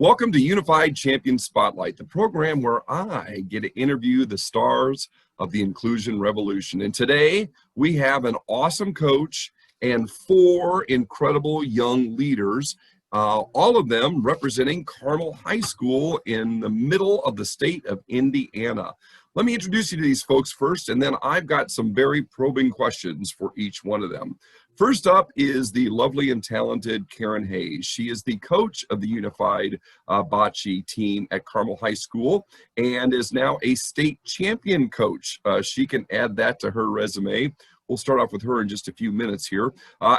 Welcome to Unified Champion Spotlight, the program where I get to interview the stars of the inclusion revolution. And today we have an awesome coach and four incredible young leaders, all of them representing Carmel High School in the middle of the state of Indiana. Let me introduce you to these folks first, and then I've got some very probing questions for each one of them. First up is the lovely and talented Karen Hayes. She is the coach of the Unified Bocce team at Carmel High School and is now a state champion coach. She can add that to her resume. We'll start off with her in just a few minutes here.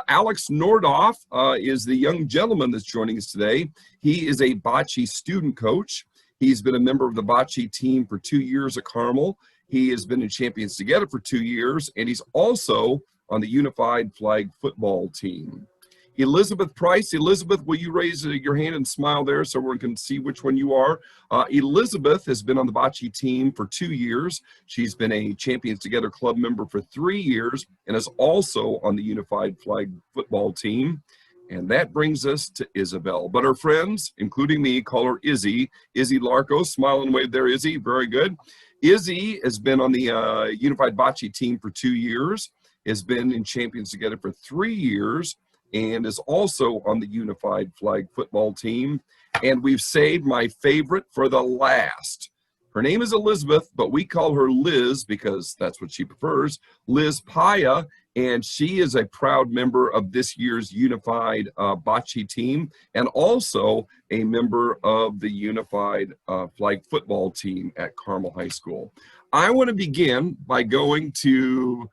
Alex Nordoff is the young gentleman that's joining us today. He is a bocce student coach. He's been a member of the bocce team for 2 years at Carmel. He has been in Champions Together for 2 years, and he's also on the Unified Flag football team. Elizabeth Price. Elizabeth, will you raise your hand and smile there so we can see which one you are? Elizabeth has been on the bocce team for 2 years. She's been a Champions Together club member for 3 years and is also on the Unified Flag football team. And that brings us to Isabel. But her friends, including me, call her Izzy. Izzy Larco. Smile and wave there, Izzy. Very good. Izzy has been on the Unified Bocce team for 2 years, has been in Champions Together for 3 years, and is also on the Unified Flag football team. And we've saved my favorite for the last. Her name is Elizabeth, but we call her Liz because that's what she prefers. Liz Paya, and she is a proud member of this year's Unified Bocce team and also a member of the Unified Flag football team at Carmel High School. I want to begin by going to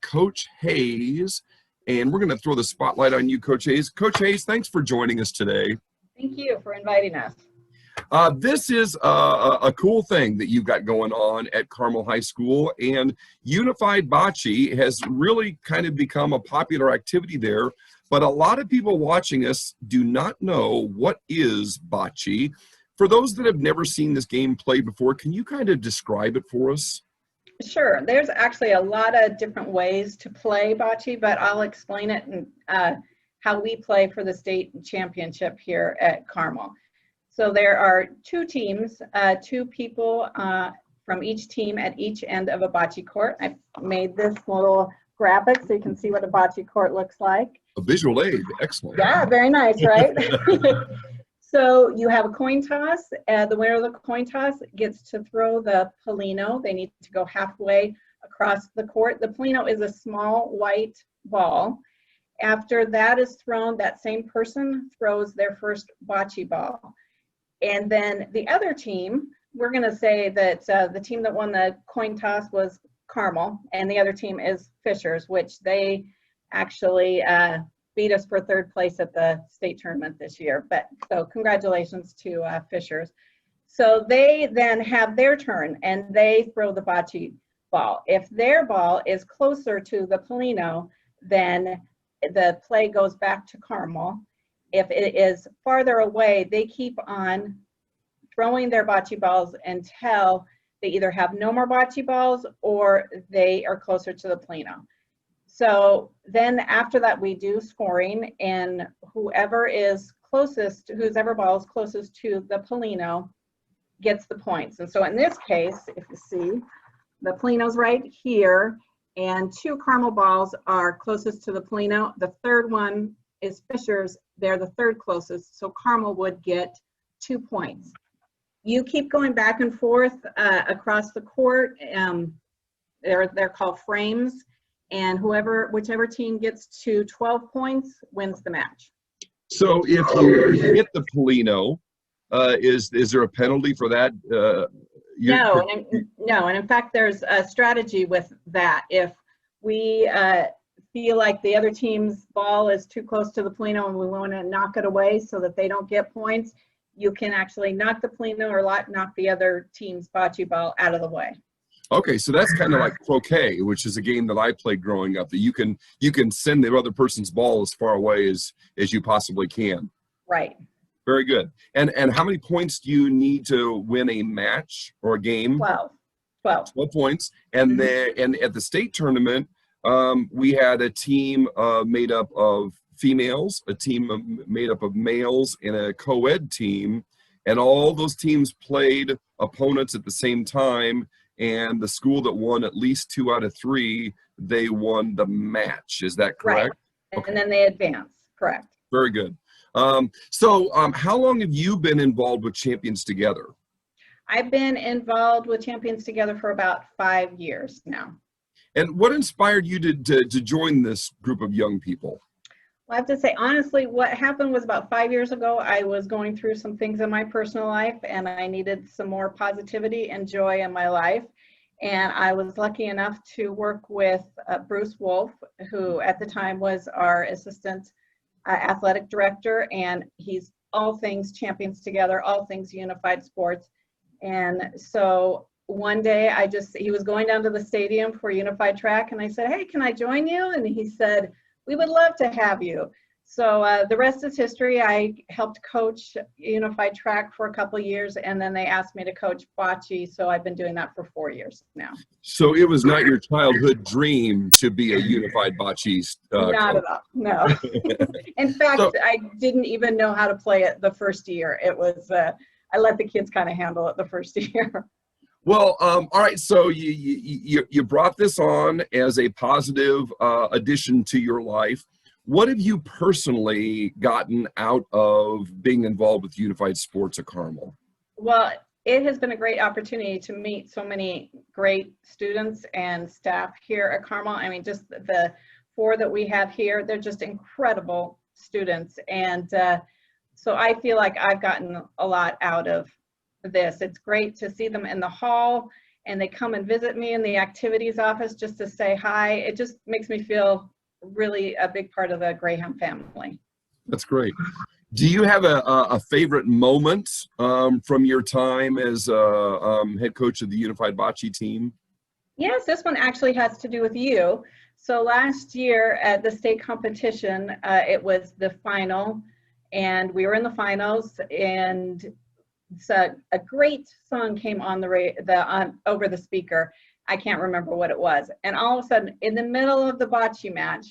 Coach Hayes, and we're going to throw the spotlight on you, Coach Hayes. Coach Hayes, thanks for joining us today. Thank you for inviting us. This is a cool thing that you've got going on at Carmel High School, and Unified Bocce has really kind of become a popular activity there, but a lot of people watching us do not know what is bocce. For those that have never seen this game played before, can you kind of describe it for us? Sure. There's actually a lot of different ways to play bocce, but I'll explain it and how we play for the state championship here at Carmel. So there are two teams, two people from each team at each end of a bocce court. I made this little graphic so you can see what a bocce court looks like. A visual aid. Excellent. Yeah, very nice, right? So you have a coin toss. The winner of the coin toss gets to throw the Polino. They need to go halfway across the court. The Polino is a small white ball. After that is thrown, that same person throws their first bocce ball. And then the other team, we're going to say that the team that won the coin toss was Carmel, and the other team is Fishers, which they actually beat us for third place at the state tournament this year. But so congratulations to Fishers. So they then have their turn and they throw the bocce ball. If their ball is closer to the Polino, then the play goes back to Carmel. If it is farther away, they keep on throwing their bocce balls until they either have no more bocce balls or they are closer to the Polino. So then after that, we do scoring, and whoever is closest, whoever ball is closest to the Polino gets the points. And so in this case, if you see, the Polino's right here, and two Carmel balls are closest to the Polino. The third one is Fishers. They're the third closest, so Carmel would get 2 points. You keep going back and forth across the court. They're called frames, and whichever team gets to 12 points wins the match. So if you hit the Polino, is there a penalty for that? No, and in fact, there's a strategy with that. If we feel like the other team's ball is too close to the Polino and we want to knock it away so that they don't get points, you can actually knock the Polino or knock the other team's bocce ball out of the way. Okay, so that's kind of like croquet, which is a game that I played growing up, that you can send the other person's ball as far away as you possibly can. Right. Very good. And how many points do you need to win a match or a game? 12 points. And then at the state tournament, we had a team made up of females, a team made up of males, and a co-ed team. And all those teams played opponents at the same time. And the school that won at least 2 out of 3, they won the match. Is that correct? Right. Okay. And then they advance. Correct. Very good. How long have you been involved with Champions Together? I've been involved with Champions Together for about 5 years now. And what inspired you to join this group of young people? Well, I have to say, honestly, what happened was about 5 years ago, I was going through some things in my personal life, and I needed some more positivity and joy in my life. And I was lucky enough to work with Bruce Wolf, who at the time was our assistant athletic director, and he's all things Champions Together, all things unified sports. And so one day he was going down to the stadium for unified track, and I said, hey, can I join you? And he said, we would love to have you. So the rest is history. I helped coach unified track for a couple of years, and then they asked me to coach bocce. So I've been doing that for 4 years now. So it was not your childhood dream to be a unified bocce not coach. at all, no. In fact, I didn't even know how to play it the first year. It was, I let the kids kind of handle it the first year. Well, all right. So you brought this on as a positive addition to your life. What have you personally gotten out of being involved with Unified Sports at Carmel? Well, it has been a great opportunity to meet so many great students and staff here at Carmel. I mean, just the 4 that we have here, they're just incredible students. And so I feel like I've gotten a lot out of this. It's great to see them in the hall, and they come and visit me in the activities office just to say hi. It just makes me feel really a big part of the Graham family. That's great. Do you have a favorite moment from your time as head coach of the Unified Bocce team? Yes, this one actually has to do with you. So last year at the state competition, it was the final, and we were in the finals, and so a great song came on over the speaker. I can't remember what it was. And all of a sudden, in the middle of the bocce match,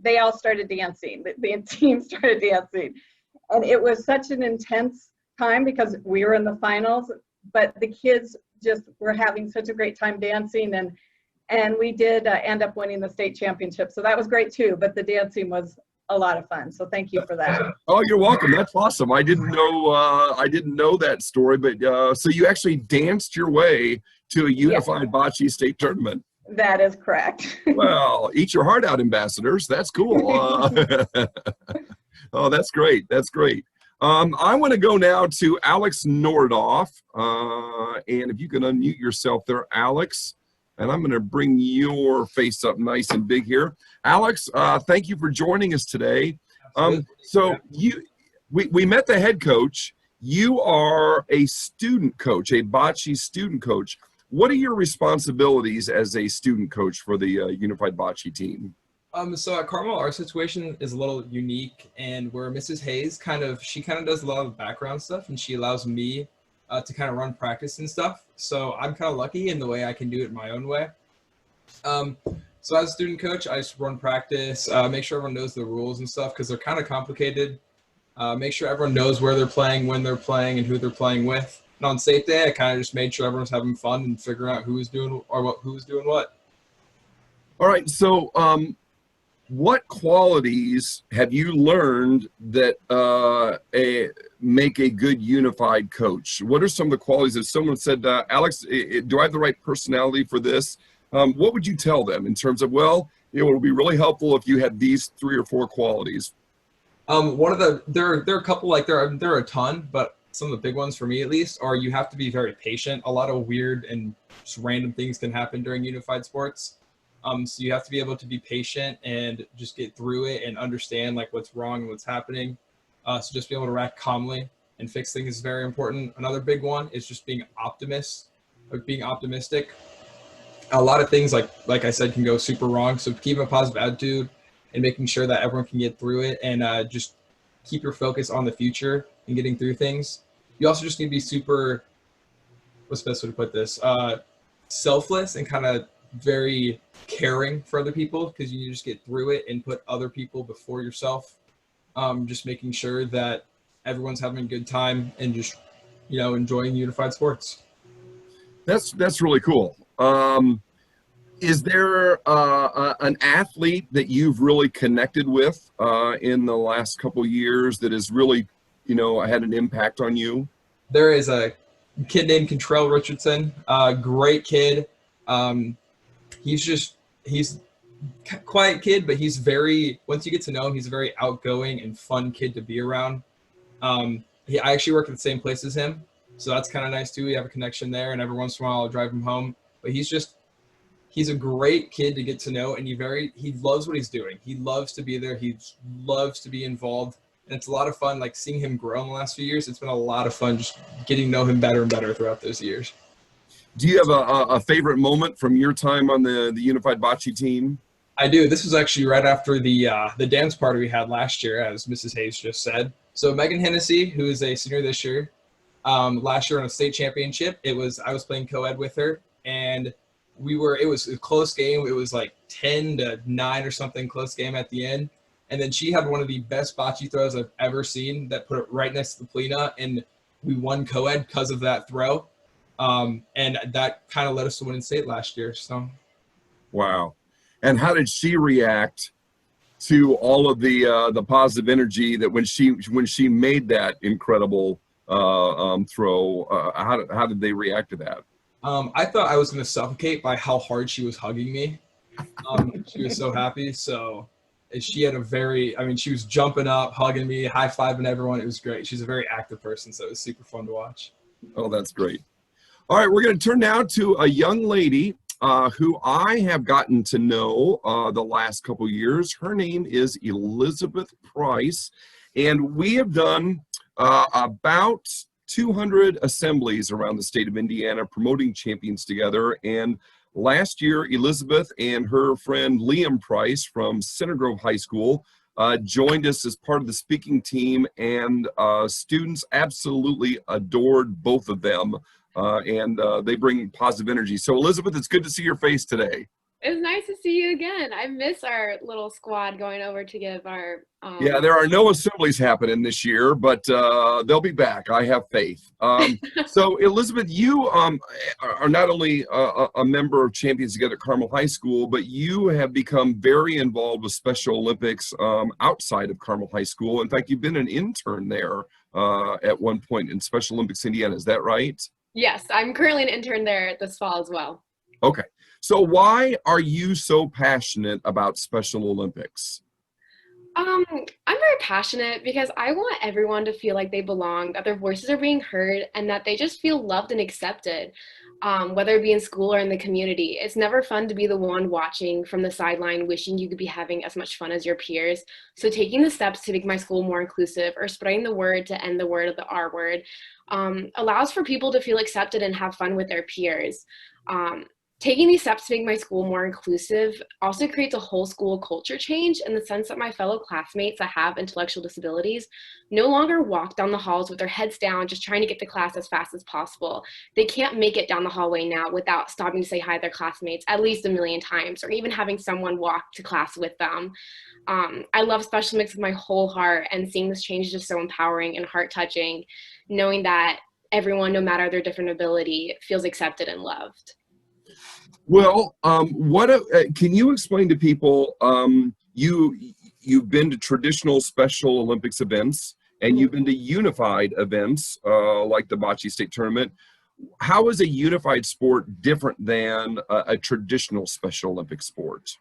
they all started dancing. The team started dancing. And it was such an intense time because we were in the finals, but the kids just were having such a great time dancing. And we did end up winning the state championship. So that was great too, but the dancing was a lot of fun. So thank you for that. Oh, you're welcome. That's awesome. I didn't know that story, but so you actually danced your way to a unified bocce state tournament. That is correct. Well, eat your heart out, ambassadors. That's cool. Oh, that's great. That's great. I want to go now to Alex Nordoff. And if you can unmute yourself there, Alex. And I'm going to bring your face up nice and big here. Alex, thank you for joining us today. So we met the head coach. You are a student coach, a bocce student coach. What are your responsibilities as a student coach for the Unified Bocce team? So at Carmel, our situation is a little unique, and where Mrs. Hayes she kind of does a lot of background stuff, and she allows me to kind of run practice and stuff. So I'm kind of lucky in the way I can do it my own way. So as a student coach, I just run practice, make sure everyone knows the rules and stuff because they're kind of complicated. Make sure everyone knows where they're playing, when they're playing, and who they're playing with. And on state day, I kind of just made sure everyone's having fun and figuring out who's doing what. All right. So what qualities have you learned that make a good unified coach? What are some of the qualities? If someone said, Alex, do I have the right personality for this? What would you tell them in terms of, well, it would be really helpful if you had these 3 or 4 qualities? There are a couple, like there are a ton, but some of the big ones for me at least are you have to be very patient. A lot of weird and just random things can happen during unified sports. So you have to be able to be patient and just get through it and understand like what's wrong and what's happening. So just be able to react calmly and fix things is very important. Another big one is just being optimistic. A lot of things, like I said, can go super wrong. So keeping a positive attitude and making sure that everyone can get through it and just keep your focus on the future and getting through things. You also just need to be super, what's the best way to put this? Selfless and kind of very caring for other people, because you just get through it and put other people before yourself. Just making sure that everyone's having a good time and just, enjoying unified sports. That's really cool. Is there an athlete that you've really connected with in the last couple years that has really, had an impact on you? There is a kid named Contrell Richardson, great kid. He's a quiet kid, but once you get to know him, he's a very outgoing and fun kid to be around. I actually work at the same place as him, so that's kind of nice too. We have a connection there, and every once in a while I'll drive him home. But he's a great kid to get to know, and he loves what he's doing. He loves to be there. He loves to be involved, and it's a lot of fun, like seeing him grow in the last few years. It's been a lot of fun just getting to know him better and better throughout those years. Do you have a favorite moment from your time on the Unified Bocce team? I do. This was actually right after the dance party we had last year, as Mrs. Hayes just said. So Megan Hennessy, who is a senior this year, last year on a state championship, I was playing co-ed with her, and it was a close game. It was like 10-9 or something, close game at the end. And then she had one of the best bocce throws I've ever seen that put it right next to the Polina, and we won co-ed because of that throw. And that kind of led us to winning state last year. So, wow. And how did she react to all of the positive energy that when she made that incredible throw? How did they react to that? I thought I was going to suffocate by how hard she was hugging me. She was so happy. So she had she was jumping up, hugging me, high-fiving everyone. It was great. She's a very active person, so it was super fun to watch. Oh, that's great. All right, we're going to turn now to a young lady who I have gotten to know the last couple years. Her name is Elizabeth Price, and we have done about 200 assemblies around the state of Indiana promoting champions together. And last year, Elizabeth and her friend Liam Price from Center Grove High School joined us as part of the speaking team, and students absolutely adored both of them. And they bring positive energy. So Elizabeth, it's good to see your face today. It's nice to see you again. I miss our little squad going over to give our yeah, there are no assemblies happening this year, but they'll be back. I have faith. So Elizabeth, you are not only a member of Champions Together at Carmel High School, but you have become very involved with Special Olympics outside of Carmel High School. In fact, you've been an intern there at one point in Special Olympics Indiana. Is that right? Yes, I'm currently an intern there this fall as well. Okay. So why are you so passionate about Special Olympics? I'm very passionate because I want everyone to feel like they belong, that their voices are being heard, and that they just feel loved and accepted, whether it be in school or in the community. It's never fun to be the one watching from the sideline, wishing you could be having as much fun as your peers. So taking the steps to make my school more inclusive, or spreading the word to end the word of the R word, allows for people to feel accepted and have fun with their peers. Taking these steps to make my school more inclusive also creates a whole school culture change, in the sense that my fellow classmates that have intellectual disabilities no longer walk down the halls with their heads down, just trying to get to class as fast as possible. They can't make it down the hallway now without stopping to say hi to their classmates at least 1,000,000 times, or even having someone walk to class with them. I love Special Olympics with my whole heart, and seeing this change is just so empowering and heart-touching, knowing that everyone, no matter their different ability, feels accepted and loved. Well, can you explain to people, you've been to traditional Special Olympics events, and you've been to unified events like the Bocce State Tournament. How is a unified sport different than a traditional Special Olympic sport?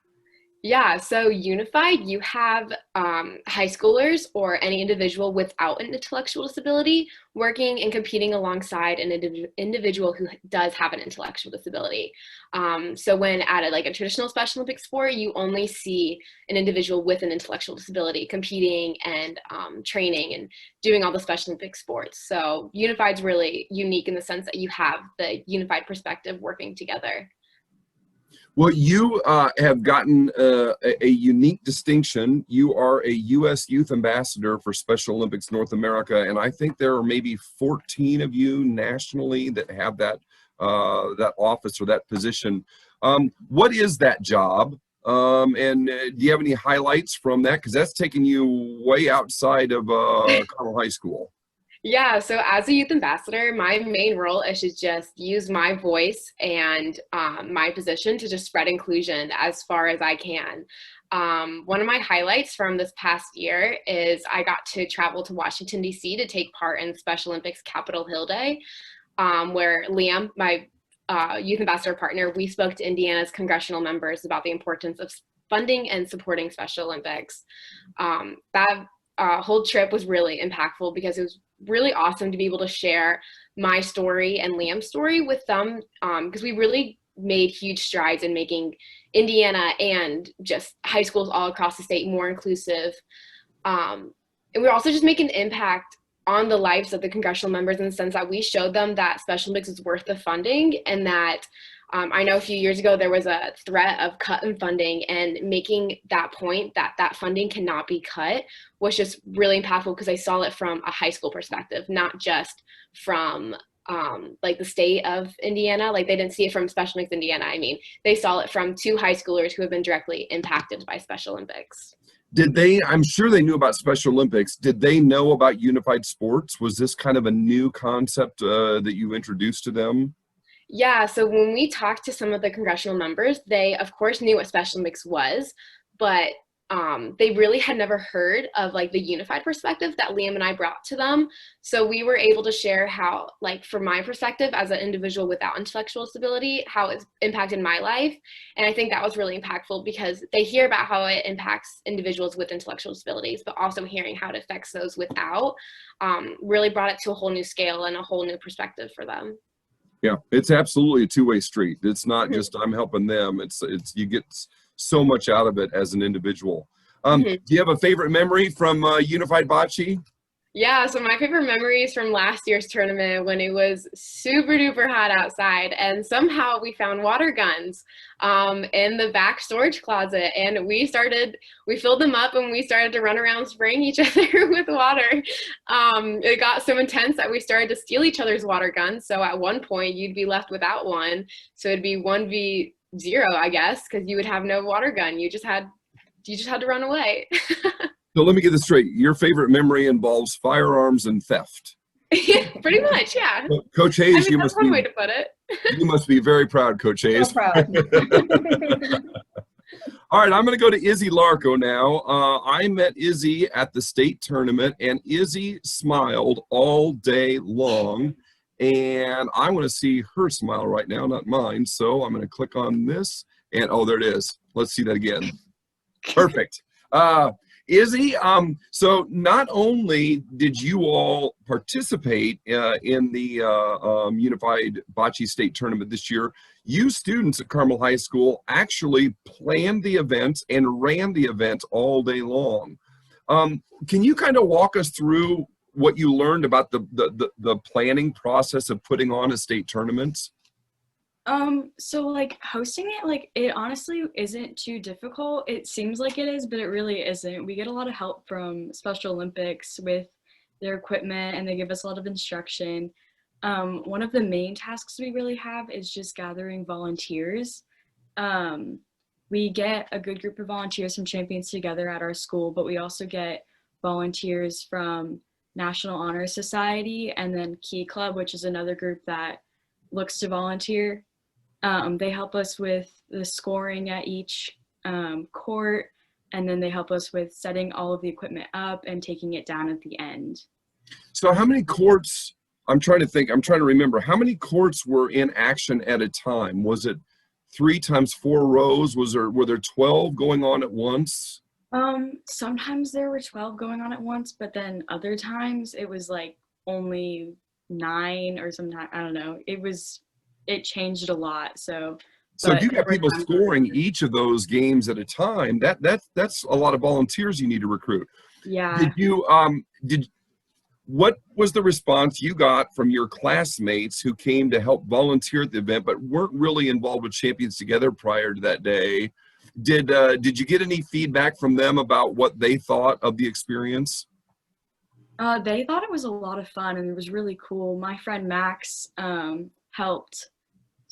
Yeah, so unified, you have high schoolers or any individual without an intellectual disability working and competing alongside an individual who does have an intellectual disability. So when at a traditional Special Olympic sport, you only see an individual with an intellectual disability competing and training and doing all the Special Olympic sports. So unified's really unique in the sense that you have the unified perspective working together. Well, you have gotten a unique distinction. You are a U.S. Youth Ambassador for Special Olympics North America, and I think there are maybe 14 of you nationally that have that office or that position. What is that job? And do you have any highlights from that? Because that's taking you way outside of Carmel High School. Yeah, so as a youth ambassador, my main role is to just use my voice and my position to just spread inclusion as far as I can. One of my highlights from this past year is I got to travel to Washington, D.C. to take part in Special Olympics Capitol Hill Day, where Liam, my youth ambassador partner, we spoke to Indiana's congressional members about the importance of funding and supporting Special Olympics. That whole trip was really impactful because it was really awesome to be able to share my story and Liam's story with them, because we really made huge strides in making Indiana and just high schools all across the state more inclusive. And we're also just making an impact on the lives of the congressional members in the sense that we showed them that Special Olympics is worth the funding, and that I know a few years ago there was a threat of cut in funding, and making that point that that funding cannot be cut was just really impactful because I saw it from a high school perspective, not just from like the state of Indiana. Like they didn't see it from Special Olympics Indiana. I mean, they saw it from 2 high schoolers who have been directly impacted by Special Olympics. Did they, I'm sure they knew about Special Olympics. Did they know about unified sports? Was this kind of a new concept that you introduced to them? Yeah, so when we talked to some of the congressional members, they of course knew what Special Olympics was, but they really had never heard of like the unified perspective that Liam and I brought to them. So we were able to share how, like from my perspective as an individual without intellectual disability, how it's impacted my life. And I think that was really impactful because they hear about how it impacts individuals with intellectual disabilities, but also hearing how it affects those without really brought it to a whole new scale and a whole new perspective for them. Yeah, it's absolutely a two-way street. It's not just I'm helping them. It's you get so much out of it as an individual. Do you have a favorite memory from Unified Bocce? Yeah, so my favorite memory is from last year's tournament when it was super duper hot outside, and somehow we found water guns in the back storage closet, and we filled them up and we started to run around spraying each other with water. It got so intense that we started to steal each other's water guns. So at one point you'd be left without one. So it'd be 1v0, I guess, because you would have no water gun. You just had to run away. So let me get this straight. Your favorite memory involves firearms and theft. Pretty much, yeah. Well, Coach Hayes, I mean, that's one way to put it. You must be very proud, Coach Hayes. So proud. All right, I'm going to go to Izzy Larco now. I met Izzy at the state tournament, and Izzy smiled all day long. And I want to see her smile right now, not mine. So I'm going to click on this, and oh, there it is. Let's see that again. Perfect. Izzy, so not only did you all participate in the Unified Bocce State Tournament this year, you students at Carmel High School actually planned the events and ran the events all day long. Can you kind of walk us through what you learned about the planning process of putting on a state tournament? So like hosting it, like it honestly isn't too difficult. It seems like it is, but it really isn't. We get a lot of help from Special Olympics with their equipment, and they give us a lot of instruction. One of the main tasks we really have is just gathering volunteers. We get a good group of volunteers from Champions Together at our school, but we also get volunteers from National Honor Society and then Key Club, which is another group that looks to volunteer. They help us with the scoring at each court, and then they help us with setting all of the equipment up and taking it down at the end. So how many courts, I'm trying to remember, how many courts were in action at a time? Was it 3 times 4 rows? Were there 12 going on at once? Sometimes there were 12 going on at once, but then other times it was like only 9 or sometimes, I don't know. It changed a lot. So if you got people scoring each of those games at a time, that's a lot of volunteers you need to recruit. Yeah. What was the response you got from your classmates who came to help volunteer at the event but weren't really involved with Champions Together prior to that day? Did you get any feedback from them about what they thought of the experience? They thought it was a lot of fun and it was really cool. My friend Max helped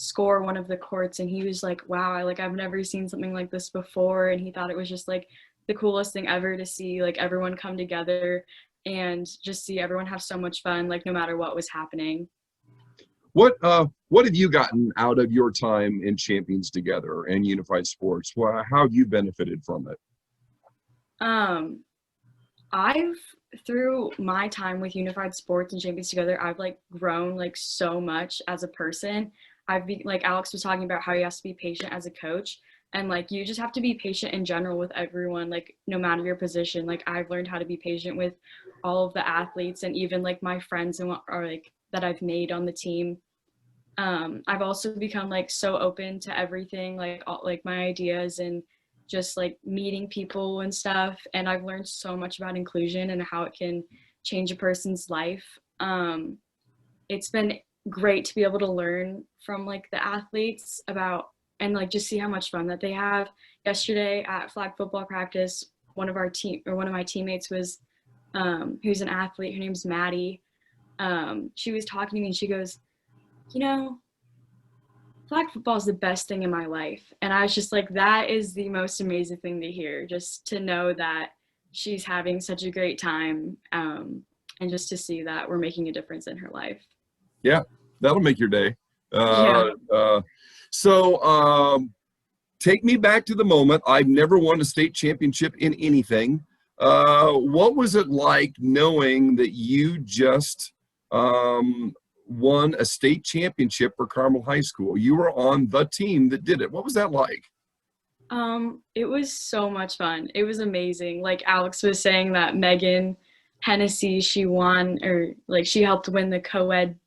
score one of the courts, and he was like, wow, I've never seen something like this before, and he thought it was just like the coolest thing ever to see like everyone come together and just see everyone have so much fun, like no matter what was happening. What have you gotten out of your time in Champions Together and Unified Sports? Well, how have you benefited from it? I've through my time with Unified Sports and Champions Together, I've like grown like so much as a person. Like Alex was talking about how you have to be patient as a coach, and like you just have to be patient in general with everyone, like no matter your position. Like I've learned how to be patient with all of the athletes and even like my friends and what are like that I've made on the team. I've also become like so open to everything, like all, like my ideas and just like meeting people and stuff. And I've learned so much about inclusion and how it can change a person's life. It's been great to be able to learn from like the athletes about and like just see how much fun that they have. Yesterday at flag football practice, one of my teammates was who's an athlete, her name's Maddie. She was talking to me and she goes, you know, flag football is the best thing in my life. And I was just like, that is the most amazing thing to hear, just to know that she's having such a great time, and just to see that we're making a difference in her life. Yeah, that'll make your day. Yeah. So take me back to the moment. I've never won a state championship in anything. What was it like knowing that you just won a state championship for Carmel High School? You were on the team that did it. What was that like? It was so much fun. It was amazing. Like Alex was saying that Megan Hennessy, she won, or like she helped win the co-ed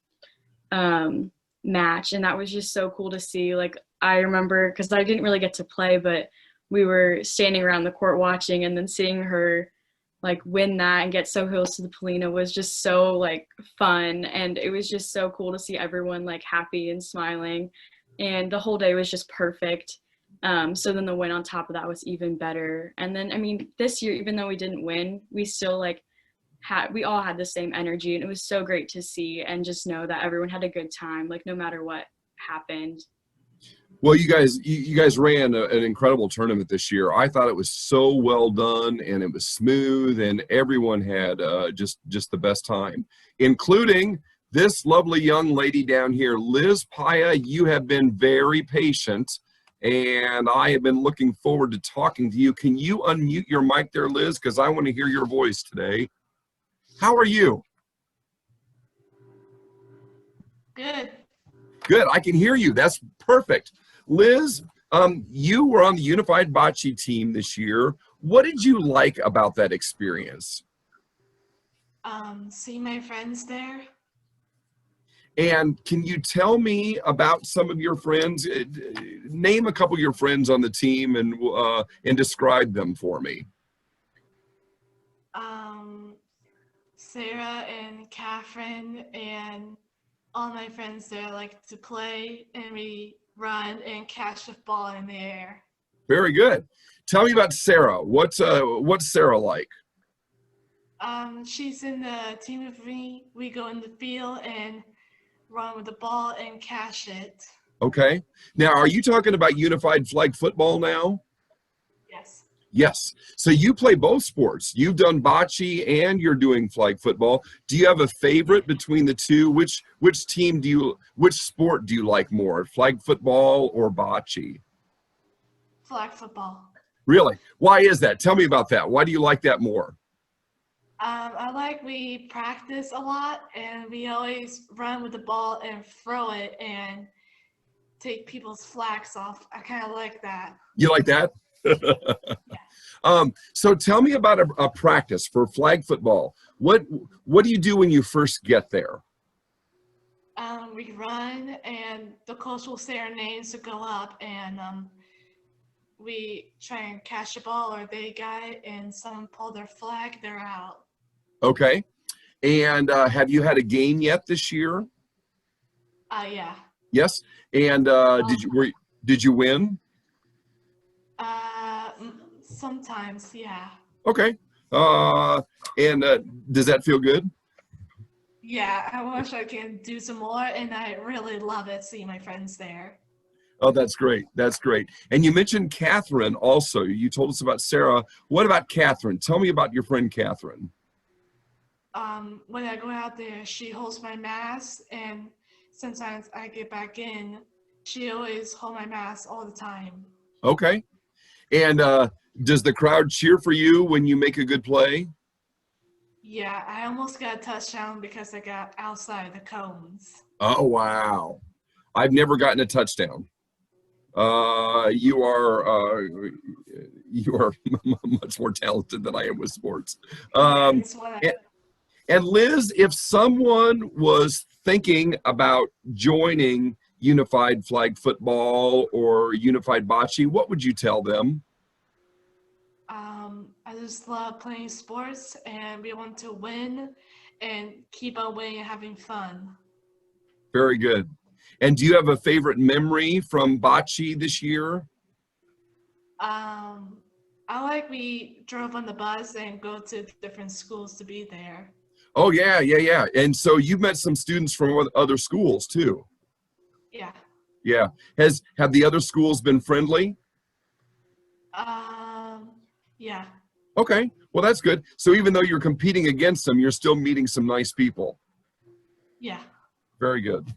match, and that was just so cool to see. Like I remember, because I didn't really get to play, but we were standing around the court watching, and then seeing her like win that and get so close to the Polino was just so like fun, and it was just so cool to see everyone like happy and smiling, and the whole day was just perfect. So then the win on top of that was even better. And then I mean this year, even though we didn't win, we still like we all had the same energy, and it was so great to see and just know that everyone had a good time, like no matter what happened. Well, you guys ran an incredible tournament this year. I thought it was so well done, and it was smooth, and everyone had just the best time, including this lovely young lady down here, Liz Paya. You have been very patient, and I have been looking forward to talking to you. Can you unmute your mic there, Liz? Because I want to hear your voice today. How are you? Good. Good. I can hear you. That's perfect. Liz, you were on the Unified Bocce team this year. What did you like about that experience? See my friends there. And can you tell me about some of your friends? Name a couple of your friends on the team and describe them for me. Sarah and Catherine and all my friends there like to play, and we run and catch the ball in the air. Very good. Tell me about Sarah. What's Sarah like? She's in the team with me. We go in the field and run with the ball and catch it. Okay. Now, are you talking about unified flag football now? Yes. Yes. So you play both sports. You've done bocce and you're doing flag football. Do you have a favorite between the two? Which sport do you like more, flag football or bocce? Flag football. Really? Why is that? Tell me about that. Why do you like that more? We practice a lot, and we always run with the ball and throw it and take people's flags off. I kind of like that. You like that? Yeah. So tell me about a practice for flag football. What do you do when you first get there? We run, and the coach will say our names to go up, and we try and catch the ball, or they got it, and someone pulled their flag, they're out. Okay. And have you had a game yet this year? Yeah. Yes. And did you win? Sometimes, yeah. Okay. And does that feel good? Yeah, I wish I can do some more, and I really love it seeing my friends there. Oh, that's great. That's great. And you mentioned Catherine also. You told us about Sarah. What about Catherine? Tell me about your friend Catherine. When I go out there, she holds my mask, and sometimes I get back in. She always hold my mask all the time. Okay. And does the crowd cheer for you when you make a good play? Yeah, I almost got a touchdown because I got outside the cones. Oh, wow. I've never gotten a touchdown. You are much more talented than I am with sports. Yeah, Um, it's what I, and, and Liz, if someone was thinking about joining Unified Flag Football or Unified Bocce, what would you tell them? I just love playing sports, and we want to win and keep on winning and having fun. Very good. And do you have a favorite memory from Bocce this year? I like we drove on the bus and go to different schools to be there. Oh, yeah, yeah, yeah. And so you've met some students from other schools too. Yeah. Yeah. Have the other schools been friendly? Um, yeah. Okay. Well, that's good. So even though you're competing against them, you're still meeting some nice people. Yeah. Very good.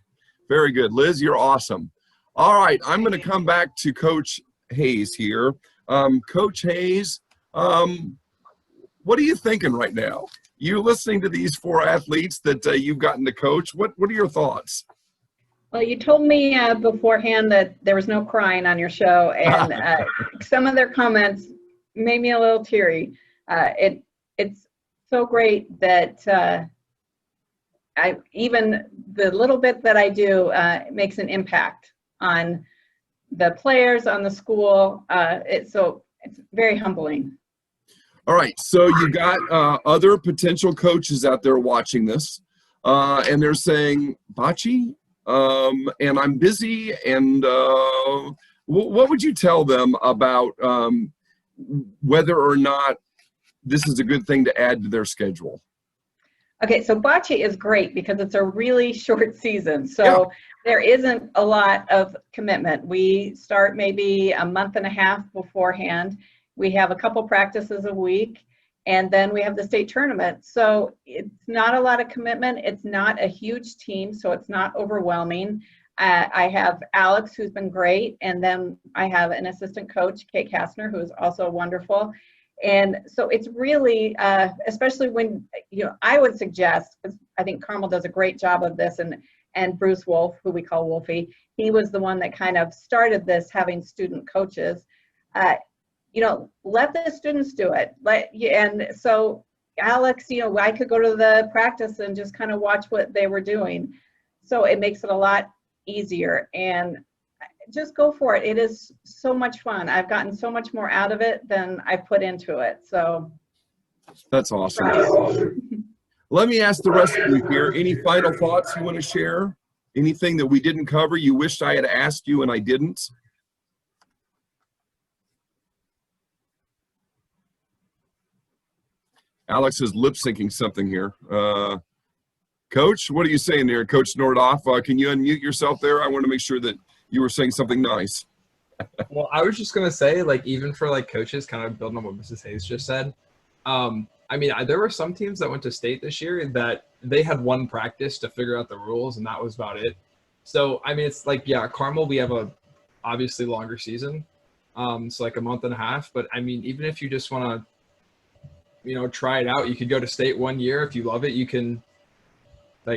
Very good. Liz, you're awesome. All right. I'm going to come back to Coach Hayes here. Coach Hayes, what are you thinking right now? You're listening to these four athletes that you've gotten to coach. What are your thoughts? Well, you told me beforehand that there was no crying on your show, and some of their comments made me a little teary. It's so great that even the little bit that I do makes an impact on the players, on the school. It's very humbling. All right. So you got other potential coaches out there watching this, and they're saying, Bocce, and I'm busy. And what would you tell them about whether or not this is a good thing to add to their schedule? Okay, so Bocce is great because it's a really short season. So there isn't a lot of commitment. We start maybe a month and a half beforehand. We have a couple practices a week, and then we have the state tournament. So it's not a lot of commitment. It's not a huge team, so it's not overwhelming. I have Alex, who's been great, and then I have an assistant coach, Kate Kastner, who's also wonderful. And so it's really, especially when, I would suggest, because I think Carmel does a great job of this, and Bruce Wolf, who we call Wolfie, he was the one that kind of started this, having student coaches. Let the students do it. And so Alex, I could go to the practice and just kind of watch what they were doing. So it makes it a lot easier, and just go for it. It is so much fun. I've gotten so much more out of it than I put into it. So that's awesome. Let me ask the rest of you here, any final thoughts you want to share? Anything that we didn't cover you wished I had asked you and I didn't? Alex is lip syncing something here. Coach, what are you saying there? Coach Nordoff, can you unmute yourself there? I want to make sure that you were saying something nice. Well, I was just going to say, even for coaches, kind of building on what Mrs. Hayes just said, there were some teams that went to state this year that they had one practice to figure out the rules, and that was about it. So, it's Carmel, we have a obviously longer season, so a month and a half. But, even if you just want to, try it out, you could go to state 1 year. If you love it, you can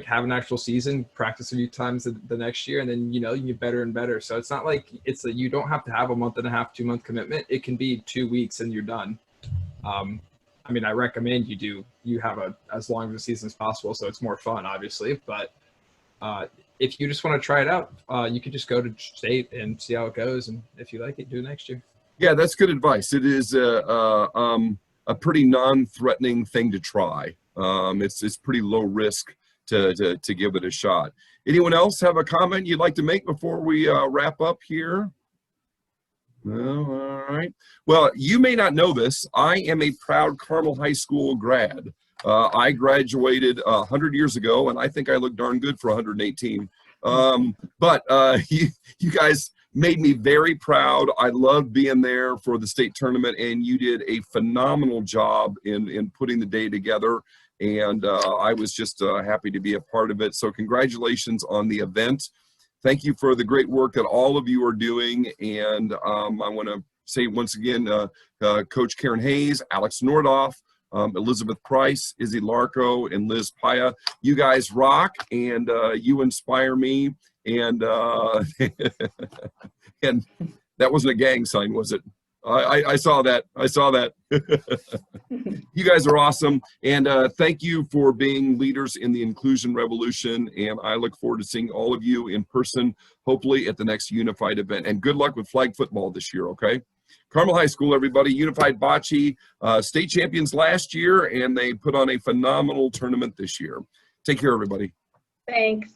have an actual season, practice a few times the next year, and then you get better and better. So it's not you don't have to have a month and a half, 2 month commitment. It can be 2 weeks and you're done. I recommend you have as long of a season as possible, so it's more fun, obviously. But if you just want to try it out, you could just go to state and see how it goes, and if you like it, do it next year. Yeah, that's good advice. It is a pretty non-threatening thing to try. It's pretty low risk to give it a shot. Anyone else have a comment you'd like to make before we wrap up here? No, all right. Well, you may not know this. I am a proud Carmel High School grad. I graduated 100 years ago, and I think I look darn good for 118. But you guys made me very proud. I loved being there for the state tournament, and you did a phenomenal job in putting the day together. And I was just happy to be a part of it. So congratulations on the event. Thank you for the great work that all of you are doing. And I want to say once again, Coach Karen Hayes, Alex Nordoff, Elizabeth Price, Izzy Larco, and Liz Paya. You guys rock, and you inspire me. And and that wasn't a gang sign, was it? I saw that. I saw that. You guys are awesome. And thank you for being leaders in the inclusion revolution. And I look forward to seeing all of you in person, hopefully at the next Unified event. And good luck with flag football this year, okay? Carmel High School, everybody, Unified Bocce, state champions last year, and they put on a phenomenal tournament this year. Take care, everybody. Thanks.